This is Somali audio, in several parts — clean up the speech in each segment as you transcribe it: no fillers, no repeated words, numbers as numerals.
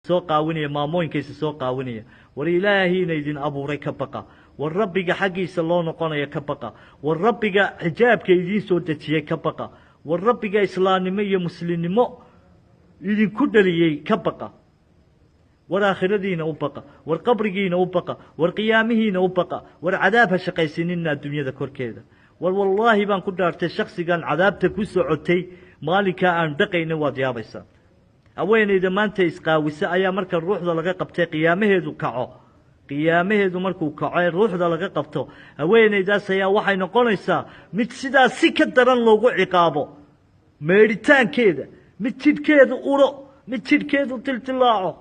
soo qaawinaya maamooyinkiisa soo qaawinaya war ilaahayna idin abuuray ka baqa war rabbiga xaqiisa loo noqonaya ka baqa war rabbiga xijaabka idin soo dejiyay ka baqa war rabbiga islaamnimo iyo muslimnimo idin ku dhaliyay ka baqa war aakhiradiina u baqa war qabrigiina u baqa war qiyaamihiina u baqa war cadaabha shaqaysinina dunyada korkeeda war wallahi baan ku dhaartay shakhsigan cadaabta ku socotay maalinka aan dhaqayna waad yaabaysaa haweeneyda maanta isqaawisa ayaa marka ruuxda laga qabtay qiyaamaheedu kaco qiyaamaheedu markuu kaco ee ruuxda laga qabto haweeneydaas ayaa waxay noqonaysaa mid sidaas si ka daran loogu ciqaabo meedhitaankeeda mid jidhkeedu uro mid jidhkeedu tiltilaaco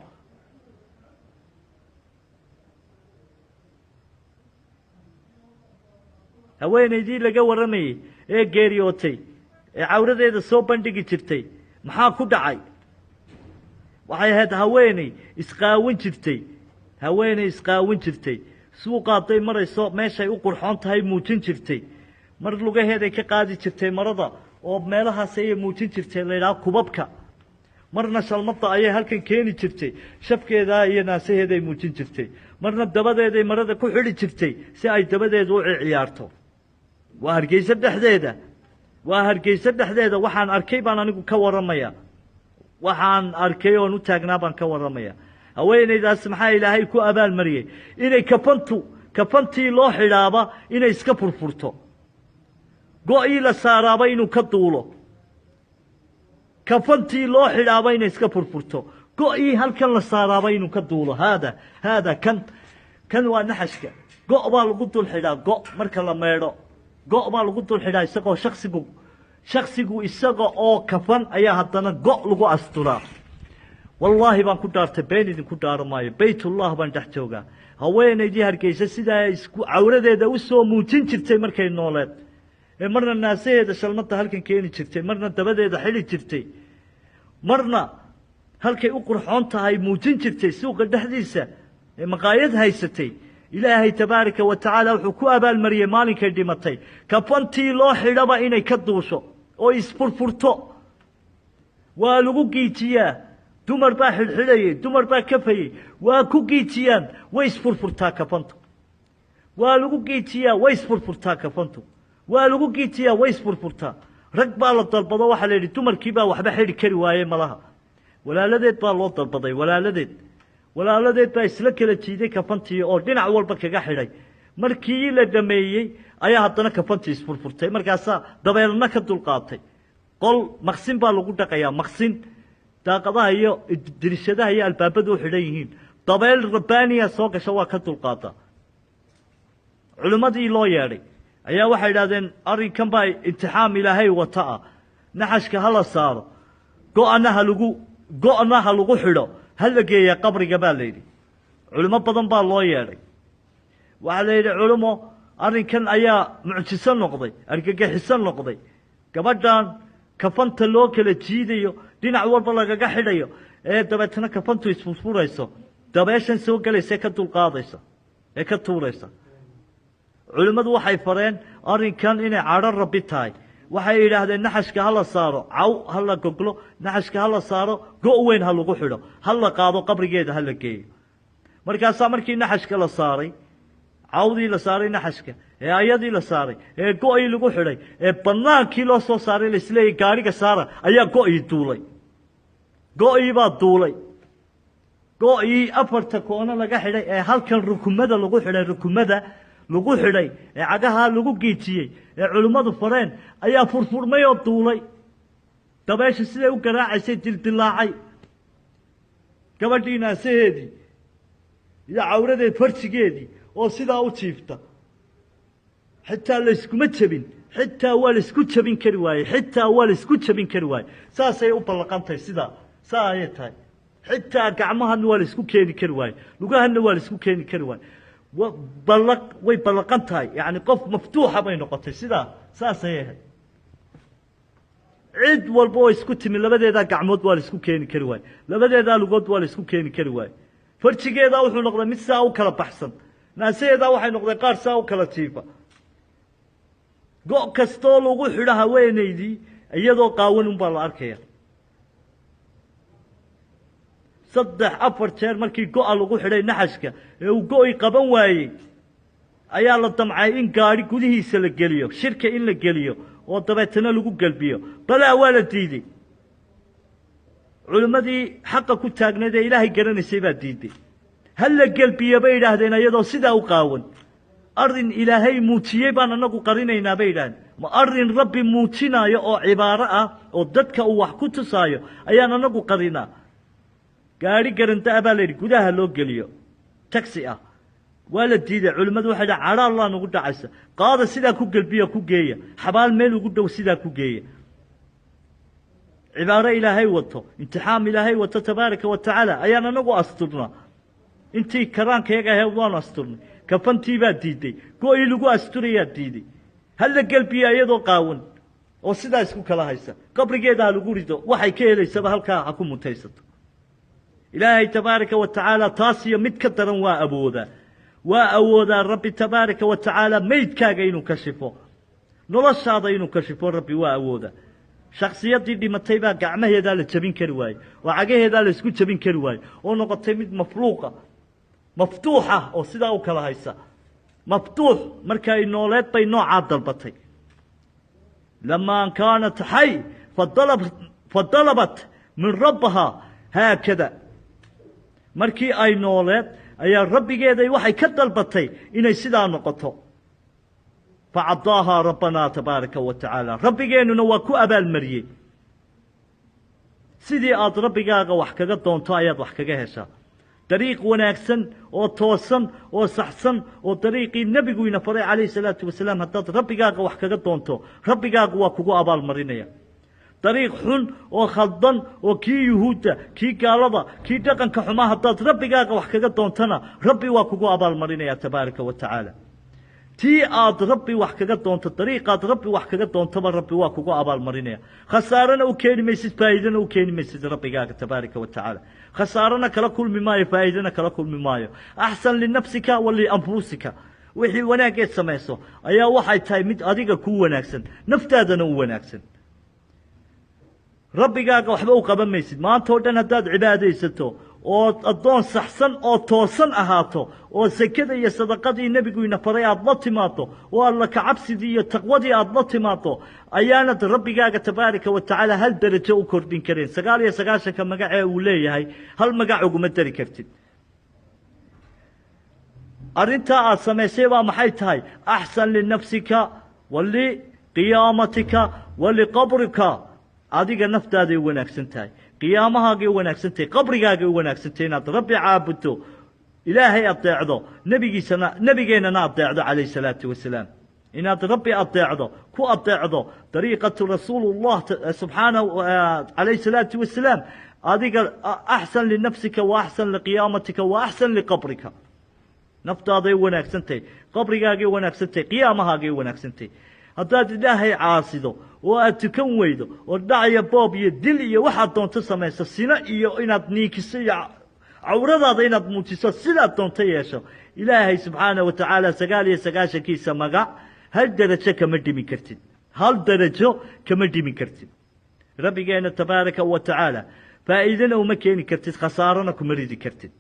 haweeneydii laga warramayey ee geeriyootay ee cawradeeda soo bandhigi jirtay maxaa ku dhacay waxay ahayd haweeney isqaawin jirtay haweeney isqaawin jirtay suuqaaday marayso meeshay u qurxoon tahay muujin jirtay mar lugaheeday ka qaadi jirtay marada oo meelahaas ayay muujin jirtay la yidhaha kubabka marna shalmada ayay halkan keeni jirtay shafkeeda iyo naasaheeday muujin jirtay marna dabadeeday marada ku xidhi jirtay si ay dabadeedu u ciyaarto waa hargeysa dhexdeeda waxaan arkay baan anigu ka warramaya waxaan arkay oon u taagnaa baan ka warramaya haweeneydaas maxaa ilaahay ku abaalmariyey inay kafantii loo xidhaaba inay iska furfurto go-ii la saaraaba inuu ka duulo kafantii loo xidhaaba inay iska furfurto go-ii halkan la saaraaba inuu ka duulo haada kan waa naxashka go' baa lagu dul xidhaa go' marka la meedho go' baa lagu dul xidhaa isagoo shaksigu isaga oo kafan ayaa haddana go' lagu asturaa wallaahi baan ku dhaartay been idinku dhaaro maayo baytullah baan dhex joogaa haweenaydii hargeysa sidaa isku cawradeeda u soo muujin jirtay markay nooleed ee marna naasaheeda shalmada halkan keeni jirtay marna dabadeeda xili jirtay marna halkay u qurxoon tahay muujin jirtay suuqa dhexdiisa ee maqaayad haysatay ilaahay tabaaraka wa tacaala wuxuu ku abaalmariyey maalinkay dhimatay kafantii loo xidhaba inay ka duusho oo isfurfurto waa lagu giijiyaa dumar baa xidhxidhayey dumar baa kafayey waa ku giijiyaan way isfurfurtaa kafantu waa lagu giijiyaa way isfurfurtaa kafantu waa lagu giijiyaa way isfurfurtaa rag baa la dalbado waxaa la yidhi dumarkii baa waxba xidhi kari waayey malaha walaaladeed baa loo dalbaday walaaladeed baa isla kala jiiday kafantii oo dhinac walba kaga xidhay markii la dhameeyey ayaa haddana kafantii isfurfurtay markaasaa dabeelna ka dulqaatay qol maqsin baa lagu dhaqayaa maqsin daaqadaha iyo dirishadaha iyo albaabadu u xidhan yihiin dabeel rabbaaniya soo gasha waa ka dulqaata culimmadii loo yeedhay ayaa waxay idhahdeen arrinkan baa imtixaam ilaahay wata ah naxashka ha la saaro go'na ha lagu xidho ha la geeya qabriga baa la yidhi culimo badan baa loo yeedhay waxaa la yidhi culimo arrinkan ayaa mucjiso noqday argagixiso noqday gabadhan kafanta loo kala jiidayo dhinac walba lagaga xidhayo ee dabeetana kafantu isfurfurayso dabeeshan soo gelaysa ka dulqaadaysa ee ka tuuraysa culimmadu waxay fareen arrinkan inay cadho rabbi tahay waxay yidhaahdeen naxashka ha la saaro caw ha la goglo naxashka ha la saaro go' weyn ha lagu xidho ha la qaado qabrigeeda ha la geeyo markaasaa markii naxashka la saaray cawdii la saaray naxashka ee ayadii la saaray ee go-ii lagu xidhay ee bannaankii loo soo saaray laisleeyay gaariga saara ayaa go-ii duulay go-ii baa duulay go-ii afarta koono laga xidhay ee halkan rukumada lagu xidhay lagu xidhay ee cagaha lagu giijiyey ee culimmadu fareen ayaa furfurmay oo duulay dabeesha siday u garaacaysay dildilaacay gabadhii naasaheedii iyo cawradeed farjigeedii oo sidaa u jiifta xitaa layskuma jebin xitaa waa laysku jebin kari waaye saasay u ballaqantahay saa ayay tahay xitaa gacmahana waa laysku keeni kari waaye lugahana waa laysku keeni kari waaye way ballaqan tahay yani qof maftuuxa bay noqotay saasay ahayd cid walba oo isku timi labadeedaa gacmood waa laisku keeni kari waaye labadeedaa lugood waa laisku keeni kari waaye farjigeedaa wuxuu noqday mid saa u kala baxsan naasaheedaa waxay noqdeen qaar saa u kala jiifa go' kastoo lagu xidho haweenaydii iyadoo qaawan unbaa la arkaya saddex afar jeer markii go'a lagu xidhay naxashka ee uu go'i qaban waayey ayaa la damcay in gaadhi gudihiisa la geliyo shirka in la geliyo oo dabeetana lagu gelbiyo balaa waa la diiday culimmadii xaqa ku taagneed ee ilaahay garanaysay baa diiday hal la gelbiyo bay yidhaahdeen iyadoo sidaa u qaawan arrin ilaahay muujiyey baan anagu qarinaynaa bay yidhahdeen ma arrin rabbi muujinaayo oo cibaaro ah oo dadka uu wax ku tusaayo ayaan anagu qarinaa gaadhi garandaa baa la yidhi gudaha loo geliyo taxi ah waa la diiday culimmadu waxay dhaha cadha allah nagu dhacaysa qaada sidaa ku gelbiya ku geeya xabaal meel ugu dhow sidaa ku geeya cibaaro ilaahay wato imtixaam ilaahay wato tabaaraka wa tacaala ayaan anagu asturnaa intii karaankayaga ahayd waanu asturnay kafantii baa diiday go'ii lagu asturayaa diiday hal la gelbiya iyadoo qaawan oo sidaa isku kala haysa qabrigeeda ha lagu rido waxay ka helaysaba halkaa ha ku mutaysato ilaahay tabaaraka wa tacaala taas iyo mid ka daran waa awoodaa rabbi tabaaraka wa tacaala maydkaaga inuu kashifo noloshaada inuu kashifo rabbi waa awoodaa shakhsiyaddii dhimatay baa gacmaheedaa la jabin kari waaye oo cagaheedaa la isku jabin kari waaye oo noqotay mid mafluuqa maftuux ah oo sidaa u kala haysa maftuux markay nooleed bay noocaa dalbatay lamaa kaanat xay fadalabat min rabbaha haakada markii ay nooleed ayaa rabbigeeday waxay ka dalbatay inay sidaa noqoto facadaahaa rabbanaa tabaaraka wa tacaala rabbigeennuna waa ku abaalmariyey sidii aad rabbigaaga wax kaga doonto ayaad wax kaga heshaa dariiq wanaagsan oo toosan oo saxsan oo dariiqii nebigu ina faray calayhi salaatu wasalaam haddaad rabbigaaga wax kaga doonto rabbigaaga waa kugu abaalmarinaya dariiq xun oo khaldan oo kii yuhuudda kii gaalada kii dhaqanka xumaa haddaad rabbigaaga wax kaga doontana rabbi waa kugu abaalmarinaya tabaaraka wa tacaala tii aad rabbi wax kaga doonto dariiqaad rabbi wax kaga doontaba rabbi waa kugu abaalmarinaya khasaarana u keeni maysid faa'iidana u keeni maysid rabbigaaga tabaaraka wa tacaala khasaarana kala kulmi maayo faa'iidana kala kulmi maayo axsan linafsika wa lianfusika wixii wanaageed samayso ayaa waxay tahay mid adiga kuu wanaagsan naftaadana u wanaagsan rabbigaaga waxba u qaban maysid maanta oo dhan haddaad cibaadaysato oo addoon saxsan oo toosan ahaato oo sakada iyo sadaqadii nebigu ina faray aad la timaado oo alla ka cabsidii iyo taqwadii aad la timaado ayaanad rabbigaaga tabaaraka wa tacaala hal darajo u kordhin kareen 99 magacee uu leeyahay hal magac uguma dari kartid arrintaa aad samaysay baa maxay tahay axsan linafsika waliqiyaamatika waliqabrika adiga naftaaday wanaagsan tahay qiyaamahaagay wanaagsan tahay qabrigaagay wanaagsan tahay inaad rabbi caabudto ilaahay adeecdo nebigeennana adeecdo calayhi salaatu wasalaam inaad rabbi adeecdo ku adeecdo dariiqatu rasuulullah subxaanahu calayhi salaatu wasalaam adiga axsan linafsika wa axsan liqiyaamatika wa axsan liqabrika naftaaday wanaagsan tahay qabrigaagay wanaagsan tahay qiyaamahaagay wanaagsan tahay haddaad ilaahay caasido oo aad tukan weydo oo dhacya boob iyo dil iyo waxaad doonto samayso sino iyo inaad niikiso iyo cawradaada inaad muujiso sidaad doonto yeesho ilaahay subxaanahu wa tacaala 99kiisa magac hal darajo kama dhimi kartid hal darajo kama dhimi kartid rabbigeena tabaaraka wa tacaala faa'iidana uma keeni kartid khasaarana kuma ridi kartid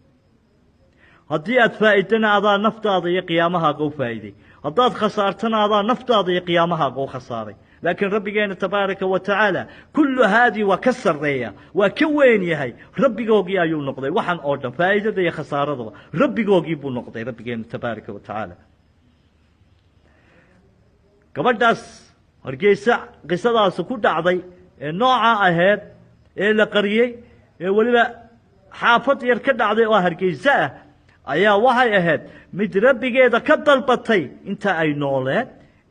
haddii aad faa'iidana adaa naftaada iyo qiyaamahaaga u faa'iiday haddaad khasaartana adaa naftaada iyo qiyaamahaaga u khasaaray laakiin rabbigeena tabaaraka wa tacaala kullu haadii waa ka sarreeya waa ka weyn yahay rabbigoogii ayuu noqday waxaan oo dhan faa'iidada iyo khasaaradaba rabbigoogii buu noqday rabbigeena tabaaraka wa tacaala gabadhaas hargeysa qisadaas ku dhacday ee nooca ahayd ee la qariyey ee weliba xaafad yar ka dhacday oo hargeysa ah ayaa waxay ahayd mid rabbigeeda ka dalbatay inta ay nooleed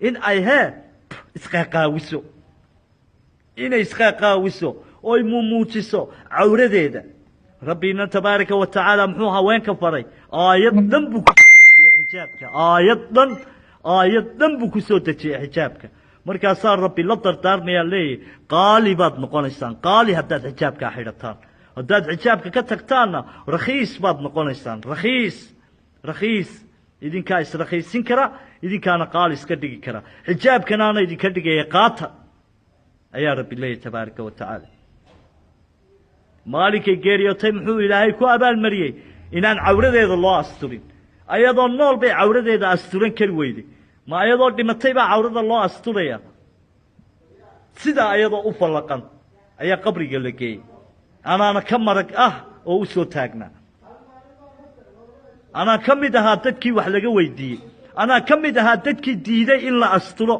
in ay isqaqaawiso inay isqaqaawiso oo ay muujiso cawradeeda rabbina tabaaraka wa tacaala muxuu haweenka faray aayad dhan buu ku dejiyay xijaabka aayad dhan buu ku soo dejiyay xijaabka markaasaa rabbi la dardaarmaya leeyahay qaali baad noqonaysaan qaali haddaad xijaabka xidhataan haddaad xijaabka ka tagtaanna rakhiis baad noqonaysaan rakhiis idinkaa israkhiisin kara idinkaana qaali iska dhigi kara xijaabkanaana idinka dhigaya qaata ayaa rabbi leeyahay tabaaraka wa tacaala maalinkay geeriyootay muxuu ilaahay ku abaalmariyey inaan cawradeeda loo asturin ayadoo nool bay cawradeeda asturan kari weyday ma ayadoo dhimatay baa cawrada loo asturaya sidaa ayadoo u fallaqan ayaa qabriga la geeyey anaana ka marag ah oo u soo taagnaa anaa ka mid ahaa dadkii wax laga weydiiyey anaa ka mid ahaa dadkii diiday in la asturo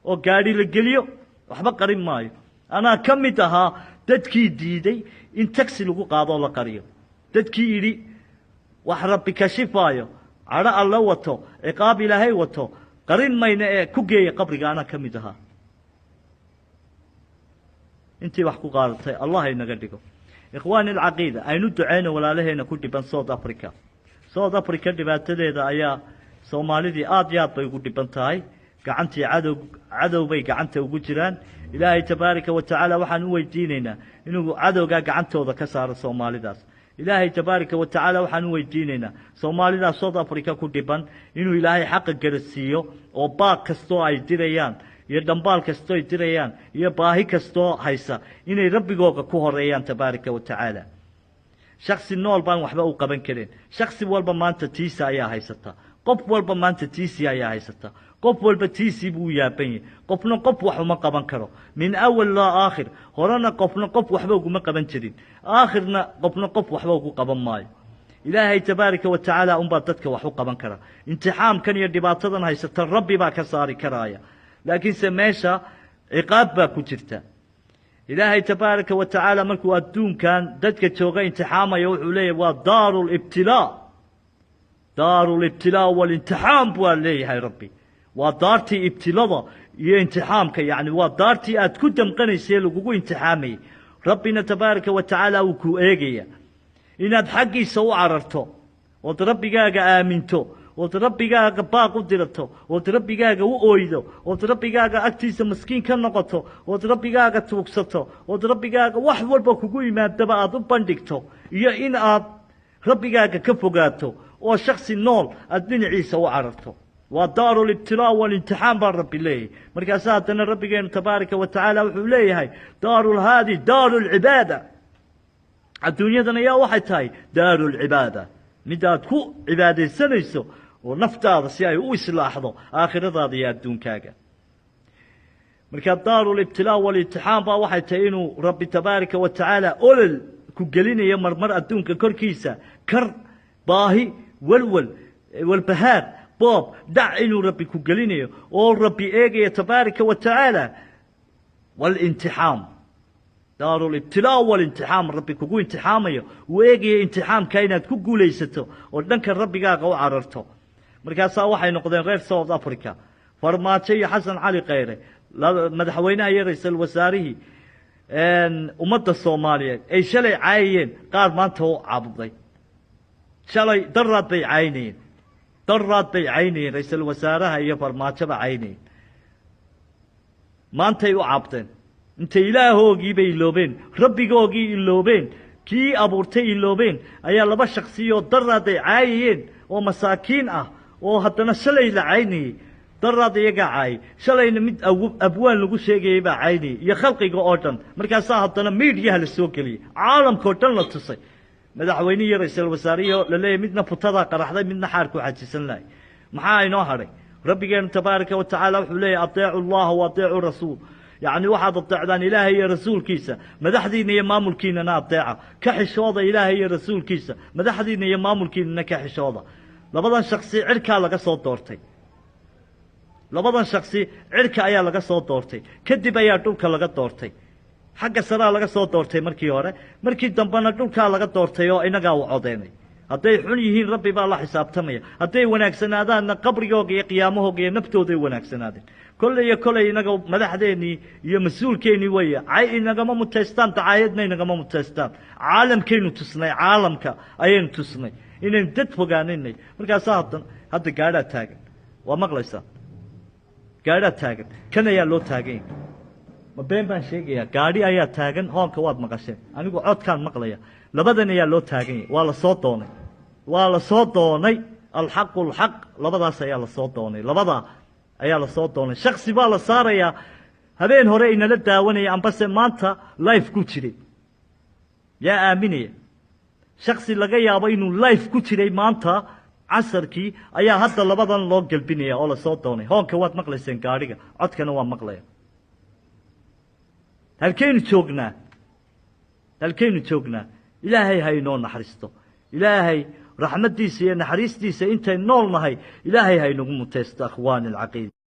oo gaadhi la geliyo waxba qarin maayo anaa ka mid ahaa dadkii diiday in taxi lagu qaadoo la qariyo dadkii yidhi wax rabbi kashifaayo cadho alla wato ciqaab ilaahay wato qarin mayna ee ku geeya qabriga anaa ka mid ahaa intii wax ku qaadatay allah inaga dhigo ikhwaani alcaqiida aynu ducayno walaalaheena ku dhiban south africa south africa dhibaatadeeda ayaa soomaalidii aad iyo aad bay ugu dhiban tahay gacantii cadow bay gacanta ugu jiraan ilaahay tabaaraka wa tacaala waxaan u weydiinaynaa inuu cadowgaa gacantooda ka saaro soomaalidaas ilaahay tabaaraka wa tacaala waxaan u weydiinaynaa soomaalidaas south africa ku dhiban inuu ilaahay xaqa garasiiyo oo baaq kastoo ay dirayaan iyo dhambaal kastoo ay dirayaan iyo baahi kastoo haysa inay rabbigooga ku horeeyaan tabaaraka wa tacaala shaksi nool baan waxba u qaban karin shaksi walba maanta tiisa ayaa haysata qof walba maanta tiisii ayaa haysata qof walba tiisii buu u yaaban yahay qofna qof wax uma qaban karo min awal laa aakhir horena qofna qof waxba uguma qaban jirin aakhirna qofna qof waxba ugu qaban maayo ilaahay tabaaraka wa tacaala unbaa dadka wax u qaban kara imtixaamkan iyo dhibaatadan haysata rabbi baa ka saari karaaya laakiinse meesha ciqaab baa ku jirta ilaahay tabaaraka wa tacaala markuu adduunkan dadka jooga imtixaamaya wuxuu leeyahay waa daaru libtilaa daaru libtilaa walimtixaam buu leeyahay rabbi waa daartii ibtilada iyo imtixaamka yacni waa daartii aad ku damqanaysay lagugu imtixaamayay rabbina tabaaraka wa tacaala wuu ku eegaya inaad xaggiisa u cararto ood rabbigaaga aaminto ood rabbigaaga baaq u dirato ood rabbigaaga u ooydo ood rabbigaaga agtiisa maskiin ka noqoto ood rabbigaaga tuugsato ood rabbigaaga wax walba kugu yimaadaba aad u bandhigto iyo in aad rabbigaaga ka fogaato oo shaksi nool aad dhinaciisa u cararto waa daaru libtilaa walimtixaan baa rabbi leeyahay markaasa haddana rabbigeenu tabaaraka wa tacaala wuxuu leeyahay daarulhaadi daaru lcibaada adduunyadan ayaa waxay tahay daaru lcibaada mid aad ku cibaadaysanayso oo naftaada si ay u islaaxdo aakhiradaada iyo adduunkaaga markaa daaru libtilaa walimtixaan baa waxay tahay inuu rabbi tabaaraka wa tacaala olol ku gelinayo marmar adduunka korkiisa kar baahi walwal walbahaar boob dhac inuu rabbi ku gelinayo oo rabbi eegaya tabaaraka wa tacaala walimtixaam daaru libtilaa walimtixaam rabbi kugu imtixaamayo uu eegaya imtixaamka inaad ku guulaysato oo dhanka rabbigaaga u cararto markaasaa waxay noqdeen reer south africa farmaajo iyo xasan cali khayre madaxweynaha iyo ra-iisul wasaarihii ummadda soomaaliyeed ay shalay caayayeen qaar maanta u caabuday shalay daraad bay caynayeen ra-iisul wasaaraha iyo farmaajoba caynayeen maantay u cabdeen intay ilaahoogiibay iloobeen rabbigoogii iloobeen kii abuurtay iloobeen ayaa laba shaksiyoo daraad ay caayayeen oo masaakiin ah oo haddana shalay la caynayey daraad iyagaa caayay shalayna mid abwaan lagu sheegayay baa caynayay iyo khalqiga oo dhan markaasaa haddana miidyaha la soo geliyey caalamkao dhan la tusay madaxweyne iyo ra-iisul wasaariyo la leeyahy midna futadaa qaraxday midna xaarku xajisan lahay maxaa inoo hadhay rabbigeenu tabaaraka wa tacaala wuxuu leeyahy adeecu llaha wa adeecu rasuul yacni waxaad adeecdaan ilaahay iyo rasuulkiisa madaxdiina iyo maamulkiinana adeeca ka xishooda ilaahay iyo rasuulkiisa madaxdiina iyo maamulkiinana ka xishooda labadan shaksi cirkaa laga soo doortay labadan shaksi cirka ayaa laga soo doortay kadib ayaa dhulka laga doortay xagga saraa laga soo doortay markii hore markii dambena dhulkaa laga doortay oo inagaa u codeynay hadday xun yihiin rabbi baa la xisaabtamaya hadday wanaagsanaadaanna qabrigooga iyo qiyaamahooga iyo naftooday wanaagsanaadeen kolley iyo koley inaga madaxdeennii iyo mas-uulkeennii weeye cay inagama mutaystaan dacaayadna inagama mutaystaan caalamkaynu tusnay caalamka ayaynu tusnay inaynu dad fogaaninay markaasaa hadda gaadhaa taagan waa maqlaysaa gaadhaa taagan kan ayaa loo taaganya ma been baan sheegayaa gaadhi ayaa taagan hoonka waad maqasheen anigu codkaan maqlaya labadan ayaa loo taaganya waa la soo doonay waa la soo doonay alxaqu lxaq labadaas ayaa la soo doonay labadaa ayaa la soo doonay shaksi baa la saarayaa habeen hore inala daawanaya ambase maanta life ku jiray yaa aaminaya shaksi laga yaabo inuu life ku jiray maanta casarkii ayaa hadda labadan loo galbinaya oo lasoo doonay hoonka waad maqlayseen gaadhiga codkana waa maqlaya halkaynu joognaa ilaahay ha inoo naxariisto ilaahay raxmaddiisa iyo naxariistiisa intay nool nahay ilaahay ha inagu mutaysto akhwaani alcaqiida